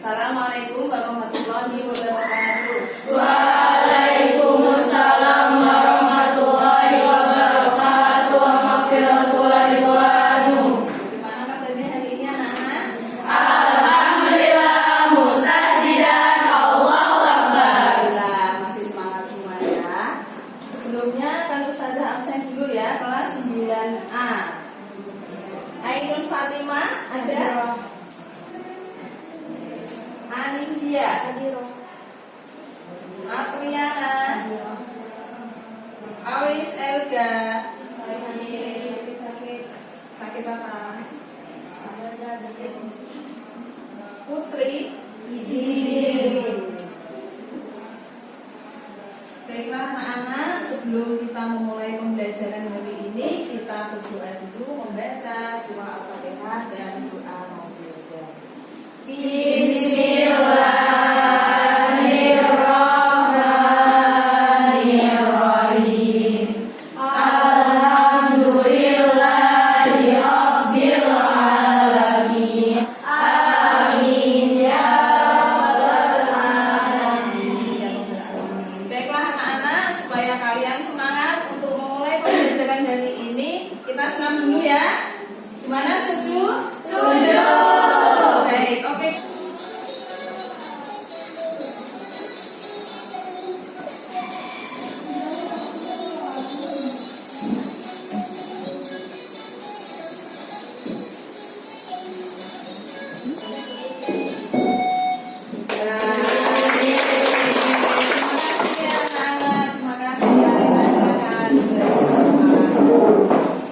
Assalamualaikum warahmatullahi wabarakatuh. Waalaikumsalam warahmatullahi wabarakatuh. Maghfiratu wa ridwanu. Bagaimana kabarnya hari ini anak-anak? Alhamdulillah muzazidan Allahu Akbar. Alhamdulillah masih semangat semua ya. Sebelumnya kan Ustazah absen dulu ya, kelas 9A. Ainun Fatimah ada? Anindya, Apriana, Awis Elga, sakit apa? Putri, baiklah anak-anak, sebelum kita memulai pembelajaran hari ini, kita berdoa dulu membaca surah Al-Fatihah dan doa mau belajar. Bismillahirrahmanirrahim. Alhamdulillahi rabbil alamin. Amin ya rabbal alamin. Baiklah anak-anak, supaya kalian semangat untuk memulai pembelajaran hari ini, kita senam dulu ya. Gimana, setuju? Setuju. Baik, oke.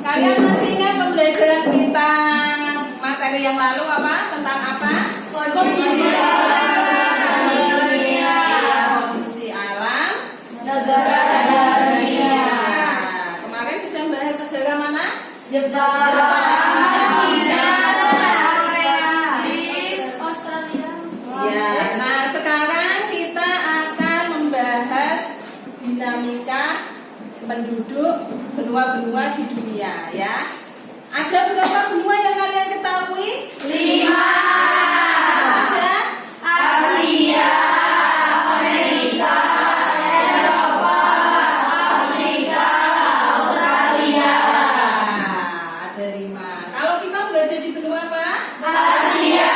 Kalian masih ingat pembelajaran kita materi yang lalu apa? Tentang apa? Kondisi Kondisi alam negara dunia. Kemarin sudah bahas negara mana? Jepang, Ya. Nah, sekarang kita akan membahas dinamika penduduk benua-benua di dunia ya. Ada berapa benua yang kalian ketahui? 5. Ada? Asia, Amerika, Eropa, Afrika, Australia. Ada 5. Kalau kita berada di benua apa? Asia,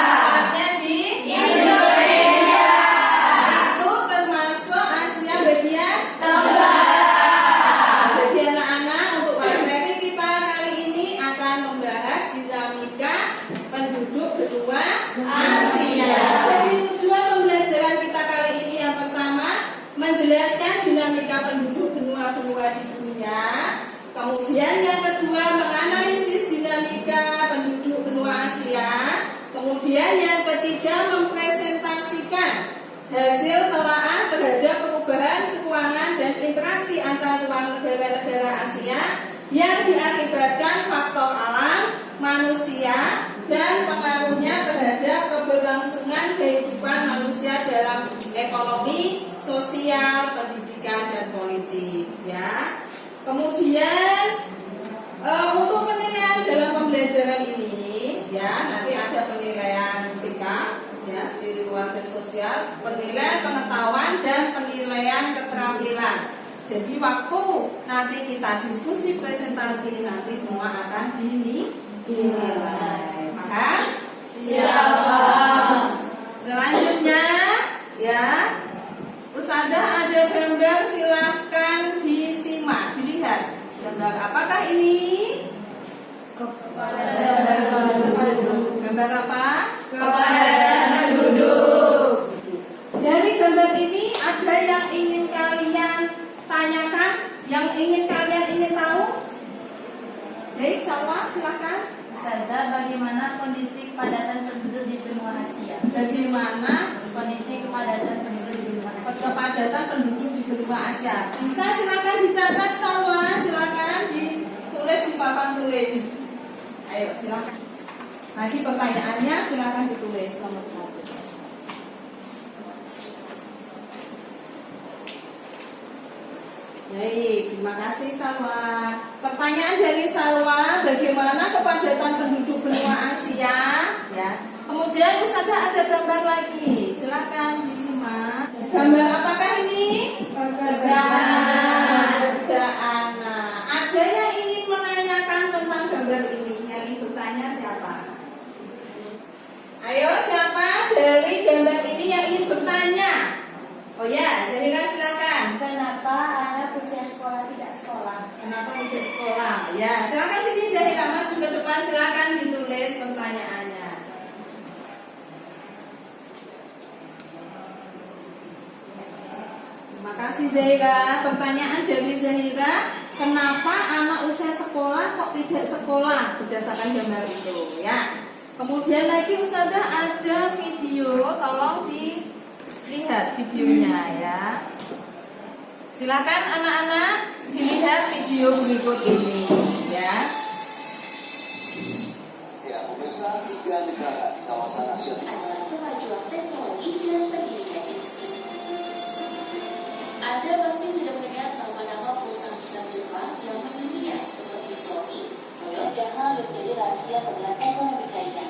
Tepatnya di Indonesia, itu termasuk Asia bagian. Tenggara. Jadi anak-anak, untuk materi kita kali ini akan membahas dinamika penduduk benua Asia. Jadi tujuan pembelajaran kita kali ini yang pertama menjelaskan dinamika penduduk benua-benua di dunia. Kemudian yang kedua menganalisis dinamika penduduk benua Asia. Kemudian yang ketiga mempresentasikan hasil telaah terhadap perubahan keuangan dan interaksi antar ruang negara-negara Asia yang diakibatkan faktor alam, manusia, dan pengaruhnya terhadap keberlangsungan kehidupan manusia dalam ekonomi, sosial, pendidikan, dan politik. Ya. Kemudian untuk penilaian dalam pembelajaran ini, ya nanti ada penilaian sikap, ya spiritual dan sosial, penilaian pengetahuan dan penilaian keterampilan. Jadi waktu nanti kita diskusi presentasi nanti semua akan dinilai. Maka Siapa? selanjutnya ya Ustazah ada gambar, silakan disimak, dilihat. Gambar apakah ini? Gambar apa? Kepadatan penduduk. Dari gambar ini ada yang ingin kalian tanyakan, yang ingin kalian tahu? Baik, Salwa, silakan. Ustazah, bagaimana kondisi kepadatan penduduk di benua Asia? Bagaimana Kondisi kepadatan penduduk di benua Asia. kepadatan penduduk di benua Asia? Bisa silakan dicatat, Salwa, silakan ditulis di papan tulis. Ayo, silakan. Nanti pertanyaannya silakan ditulis nomor 1. Baik, terima kasih Salwa. Pertanyaan dari Salwa, bagaimana kepadatan penduduk benua Asia? Ya. Kemudian Ustaz Usada ada gambar lagi. Silakan disimak. Gambar apakah ini? Pekerja anak. Ada yang ingin menanyakan tentang gambar ini? Yang ingin bertanya siapa? Ayo, siapa dari gambar ini yang ingin bertanya? Oh ya, Zahira silakan. Kenapa anak usia sekolah tidak sekolah? Kenapa tidak sekolah? Ya, silakan sini Zahira maju ke depan, silakan ditulis pertanyaannya. Terima kasih Zahira. Pertanyaan dari Zahira, kenapa anak usia sekolah kok tidak sekolah berdasarkan gambar itu? Ya. Kemudian lagi Ustazah ada video, tolong dilihat videonya ya. Silakan anak-anak dilihat video berikut ini ya. Ya, pemirsa, 3 negara di kawasan Asia Timur adalah kemajuan teknologi dan pendidikan ini. Anda pasti sudah mendengar nama-nama perusahaan besar Jepang yang mendunia seperti Sony, Toyota, yang menjadi rahasia penggerak ekonomi China.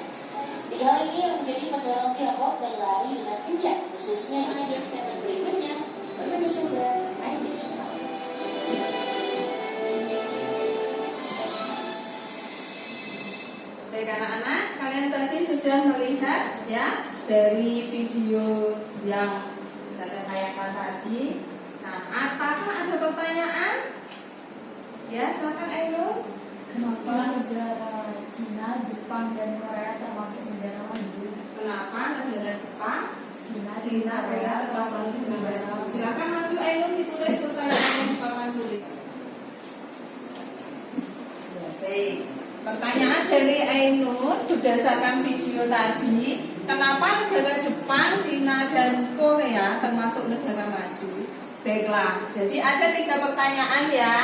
3 hal ini yang menjadi mendorong Tiongkok berlari dengan kencang, khususnya pada statement berikutnya. Berbeda sudah, digital. Baik anak-anak, kalian tadi sudah melihat ya dari video yang saya tayangkan tadi. Nah, apakah ada pertanyaan? Ya, silakan Ainul. Kenapa negara Cina, Jepang, dan Korea termasuk negara maju? Kenapa negara Jepang, Cina, Korea termasuk negara maju? Silakan maju Ainul, ditulis pertanyaannya di papan tulis. Ya, baik. Pertanyaan dari Ainul berdasarkan video tadi, kenapa negara Jepang, Cina, dan Korea termasuk negara maju? Baiklah, jadi ada 3 pertanyaan ya.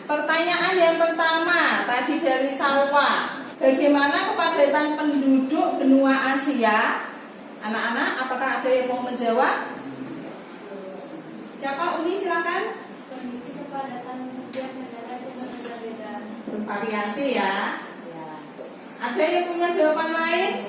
Pertanyaan yang pertama tadi dari Salwa, bagaimana kepadatan penduduk benua Asia? Anak-anak, apakah ada yang mau menjawab? Siapa? Uni silakan. Kondisi kepadatan penduduk negara itu berbeda-beda. Bervariasi ya. Ada yang punya jawaban lain?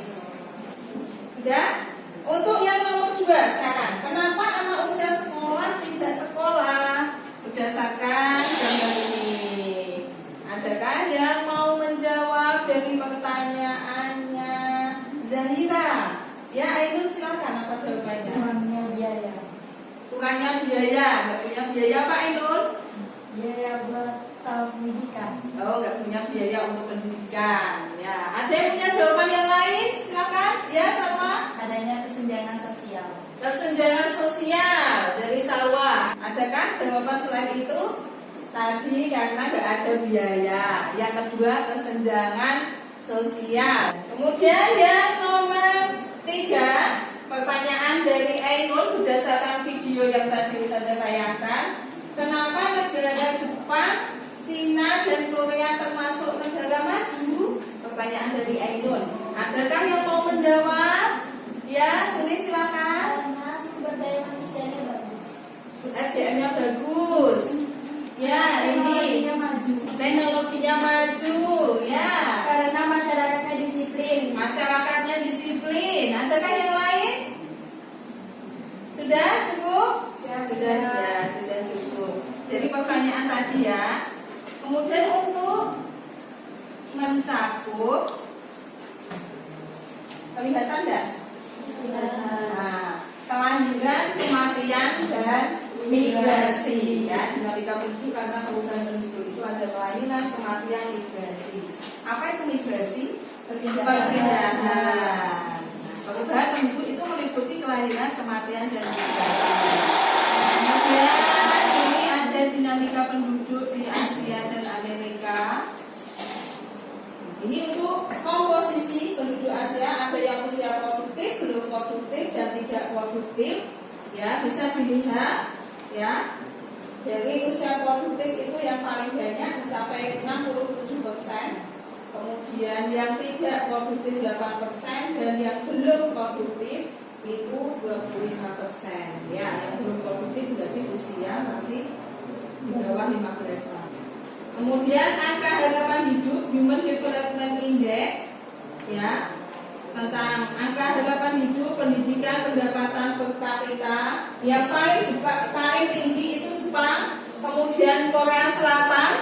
Sudah? Untuk yang nomor 2 sekarang, kenapa anak usia sekolah tidak sekolah? Berdasarkan gambar ini, adakah yang mau menjawab dari pertanyaannya Zahira? Ya, Ainul silakan, apa jawabannya? Kurangnya biaya. Kurangnya biaya, nggak punya biaya Pak Ainul? Biaya buat pendidikan. Oh, nggak punya biaya untuk pendidikan. Ya, ada yang punya jawaban yang lain? Silakan. Ya, Salwa. Adanya kesenjangan sosial. Kesenjangan sosial dari Salwa. Adakah jawaban selain itu? Tadi karena nggak ada biaya. Yang kedua kesenjangan sosial. Kemudian yang nomor 3, pertanyaan dari Ainul berdasarkan video yang tadi saya tayangkan. Kenapa negara Jepang, Cina, dan Korea termasuk negara maju? Pertanyaan dari Ainul. Adakah yang mau menjawab? Ya, Suni silakan. Karena sumber daya manusianya bagus. SDM-nya bagus. Ya, ini Teknologinya maju. teknologinya maju. Ya, Karena masyarakatnya disiplin. masyarakatnya disiplin. Adakah yang lain? Sudah cukup? Ya, sudah cukup. Jadi pertanyaan tadi ya. Kemudian untuk mencakup, kelihatan enggak? Nah, kelahiran, kematian, dan migrasi ya. Dinamika penduduk karena perubahan penduduk itu ada kelahiran, kematian, migrasi. Apa itu migrasi? Perpindahan. Nah, perubahan penduduk itu meliputi kelahiran, kematian, dan migrasi. Kemudian ini ada dinamika penduduk di Asia dan Amerika. Ini untuk komposisi penduduk Asia, ada yang usia produktif, belum produktif, dan tidak produktif. Ya, bisa dilihat ya. Dari usia produktif itu yang paling banyak mencapai 67%. Kemudian yang tidak produktif 8% dan yang belum produktif itu 25%. Ya, yang belum produktif berarti usia masih di bawah 15 tahun. Kemudian angka harapan hidup Human Development Index ya tentang angka harapan hidup, pendidikan, pendapatan per kapita. Yang paling tinggi itu Jepang, kemudian Korea Selatan,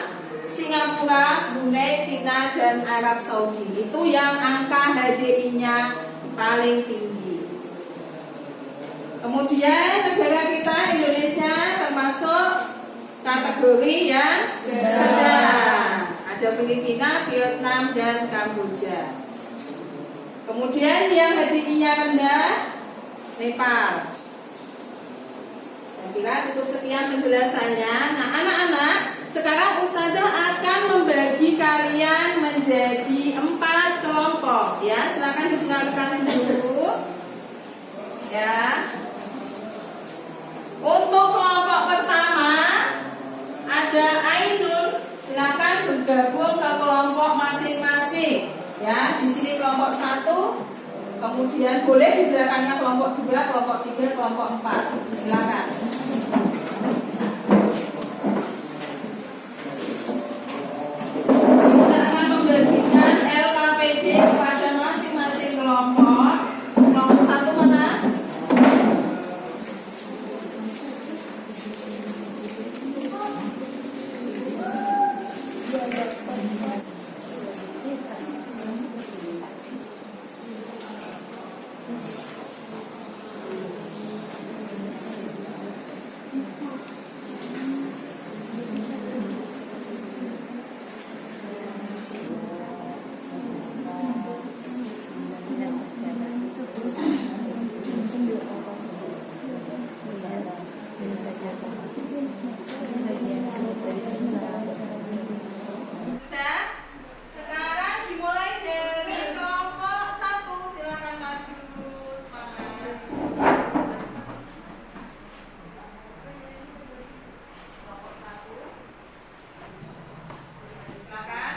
Singapura, Brunei, Cina, dan Arab Saudi. Itu yang angka HDI-nya paling tinggi. Kemudian negara kita Indonesia termasuk kategori yang sedang. Ada Filipina, Vietnam, dan Kamboja. Kemudian yang HDI-nya rendah, Nepal. Saya kira cukup sekian penjelasannya. Nah, anak-anak, sekarang Ustazah akan membagi kalian menjadi 4 kelompok. Ya, silakan didengarkan dulu. Ya. Untuk kelompok pertama ada Ainun, silakan bergabung ke kelompok masing-masing. Ya, di sini kelompok 1, kemudian boleh di belakangnya kelompok 2, kelompok 3, kelompok 4. Silakan. Kita akan membagikan LKPD kepada masing-masing kelompok. Kelompok 1 mana? Sudah? Sekarang dimulai dari kelompok 1. Silakan maju. Semangat. Kelompok 1. Silakan.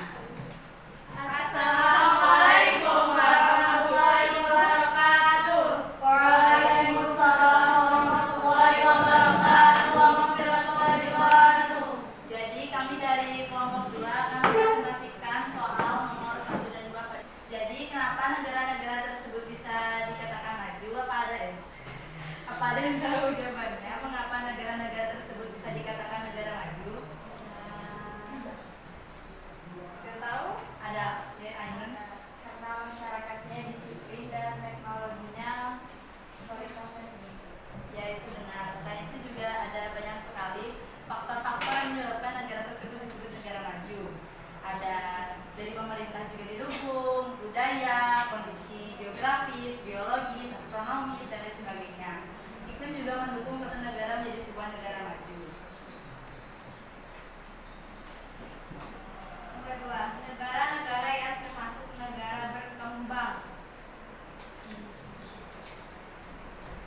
Assalamualaikum warahmatullahi wabarakatuh. Waalaikumsalam warahmatullahi wabarakatuh. Warahmatullahi wabarakatuh. Jadi kami dari kelompok 2 akan mempresentasikan soal nomor 1 dan 2. Jadi kenapa negara-negara tersebut bisa dikatakan maju? Apa ada yang tahu jawabannya? Mengapa negara-negara tersebut bisa dikatakan negara maju? Tidak tahu? Ada ya, Ainun. Karena masyarakatnya disiplin dan teknologinya yaitu benar. Selain itu juga ada banyak sekali faktor-faktor yang menyebabkan negara tersebut disebut negara maju. Ada dari pemerintah juga didukung, budaya, kondisi geografis, biologis, astronomis, dan lain sebagainya. Iklim juga mendukung suatu negara menjadi sebuah negara maju. Yang kedua, negara-negara yang termasuk negara berkembang.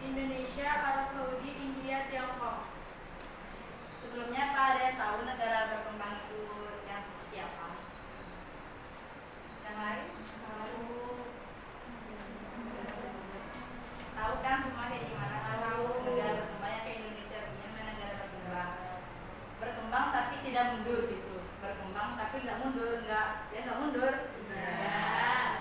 Indonesia, Arab Saudi, India, Tiongkok. Sebelumnya Pak ada yang tahu negara berkembang itu yang seperti apa? Yang lain? Tahu kan semua kayak gimana? Tahu negara berkembangnya kayak Indonesia begini, negara berkembang. Berkembang tapi tidak mundur gitu. Berkembang tapi nggak mundur, nggak mundur.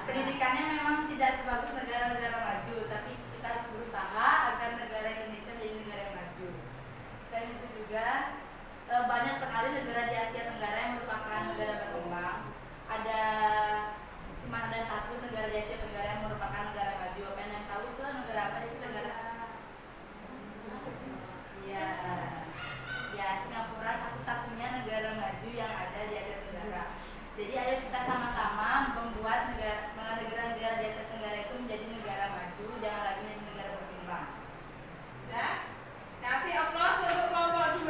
Pendidikannya memang tidak sebagus negara-negara maju, tapi kita harus berusaha agar negara Indonesia menjadi negara yang maju. Selain itu juga banyak sekali negara di Asia Tenggara yang merupakan negara berkembang. Cuma ada 1 negara di Asia Tenggara yang merupakan negara maju. Apa yang tahu itu negara apa di Asia Tenggara? Iya. Ya, Singapura satu-satunya negara maju yang ada di Asia Tenggara. Jadi ayo kita sama-sama membuat negara-negara di Asia Tenggara itu menjadi negara maju, jangan lagi menjadi negara berkembang. Sudah? Kasih aplaus untuk kelompok 2.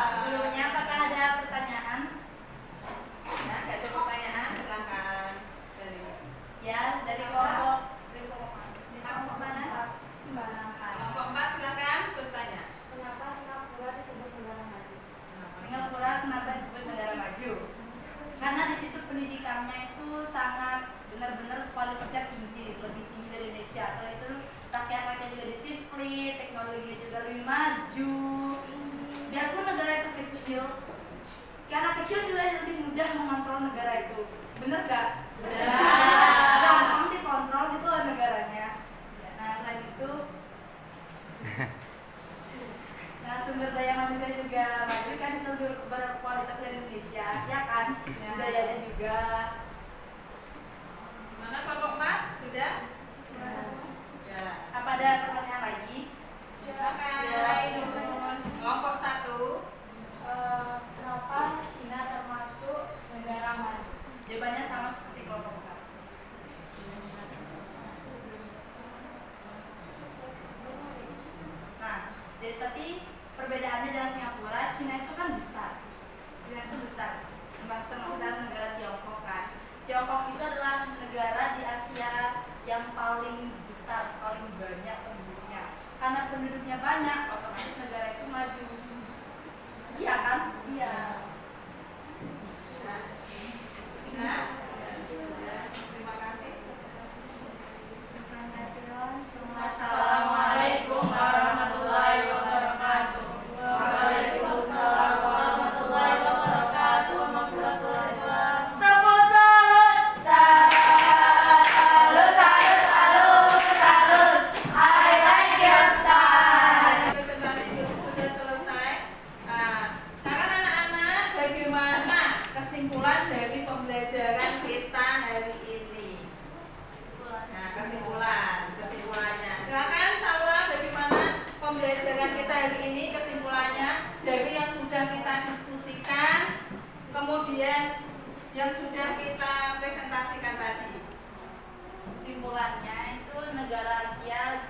Sebelumnya apakah ada pertanyaan? Ya, ada pertanyaan, silakan. Ya, dari kelompok mana? Kelompok 4 silakan bertanya. Kenapa Singapura disebut negara maju? Singapura kenapa disebut negara maju? Karena di situ pendidikannya itu sangat benar-benar kualitasnya tinggi, lebih tinggi dari Indonesia. Selain itu rakyat-rakyat juga disiplin, teknologi juga lebih maju. biarpun negara itu kecil, karena kecil juga lebih mudah mengontrol negara itu. Bener gak? Gampang dikontrol gitu loh negaranya. Nah selain itu, nah sumber daya manusia juga maju kan, itu lebih berkualitas dari Indonesia, ya kan? Budayanya juga. Mana kelompok 4? Sudah? Sudah. Apa ada pertanyaan lagi? Silakan Ainun. Kelompok 1. Kenapa Cina termasuk negara maju? Jawabannya sama seperti kelompok 4. Nah, jadi tapi perbedaannya dengan Singapura, Cina itu kan besar. Cina itu besar. Termasuk dalam negara Tiongkok kan. Tiongkok itu adalah negara di Asia yang paling besar, paling banyak penduduknya. Karena penduduknya banyak, otomatis negara itu maju. Iya kan? Iya. Nah, terima kasih. Assalamualaikum warahmatullahi wabarakatuh. Waalaikumsalam warahmatullahi wabarakatuh. Tepuk salut. Salut, salut, salut, salut. I like your style. Presentasi sudah selesai. Nah, sekarang anak-anak, bagaimana kesimpulan dari pembelajaran kita hari ini? Nah, kesimpulannya. Silakan Salwa, bagaimana pembelajaran kita hari ini, kesimpulannya dari yang sudah kita diskusikan, kemudian yang sudah kita presentasikan tadi. Kesimpulannya itu negara Asia